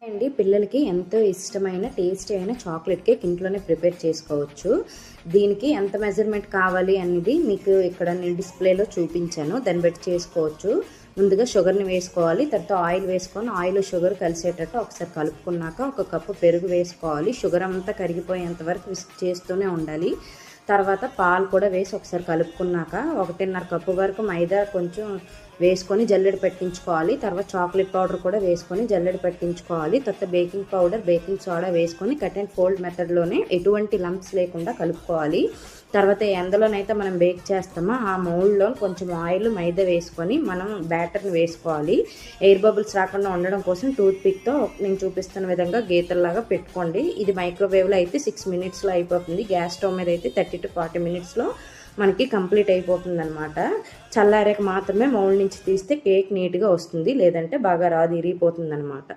అండి పిల్లలకి ఎంతో ఇష్టమైన టేస్టీ అయిన చాక్లెట్ కేక్ ఇంట్లోనే ప్రిపేర్ చేసుకోవచ్చు. దీనికి ఎంత మెజర్మెంట్ కావాలి అనేది మీకు ఇక్కడ నేను డిస్ప్లేలో చూపించాను. దాన్ని బట్టి చేసుకోవచ్చు. ముందుగా షుగర్ని వేసుకోవాలి. తర్వాత ఆయిల్ వేసుకొని ఆయిల్ షుగర్ కలిసేటట్టు ఒకసారి కలుపుకున్నాక ఒక కప్పు పెరుగు వేసుకోవాలి. షుగర్ అంతా కరిగిపోయేంత వరకు విస్క్ చేస్తూనే ఉండాలి. తర్వాత పాలు కూడా వేసి ఒకసారి కలుపుకున్నాక 1.5 కప్పు వరకు మైదా కొంచెం వేసుకొని జల్లెడ పెట్టించుకోవాలి. తర్వాత చాక్లెట్ పౌడర్ కూడా వేసుకొని జల్లెడ పెట్టించుకోవాలి. తర్వాత బేకింగ్ పౌడర్, బేకింగ్ సోడా వేసుకొని కట్ అండ్ ఫోల్డ్ మెథడ్లోనే ఎటువంటి లంప్స్ లేకుండా కలుపుకోవాలి. తర్వాత ఎందులోనైతే మనం బేక్ చేస్తామో ఆ మౌల్డ్లో కొంచెం ఆయిల్, మైదా వేసుకొని మనం బ్యాటర్ని వేసుకోవాలి. ఎయిర్ బబుల్స్ రాకుండా ఉండడం కోసం టూత్ పిక్తో నేను చూపిస్తున్న విధంగా గీతల్లాగా పెట్టుకోండి. ఇది మైక్రోవేవ్లో అయితే 6 మినిట్స్లో అయిపోతుంది. గ్యాస్ స్టవ్ మీద అయితే 30 to 40 మినిట్స్లో మనకి కంప్లీట్ అయిపోతుంది అనమాట. చల్లారాక మాత్రమే మౌల్డ్ నుంచి తీస్తే కేక్ నీట్గా వస్తుంది, లేదంటే బాగా రాదు, ఇరిగిపోతుంది అనమాట.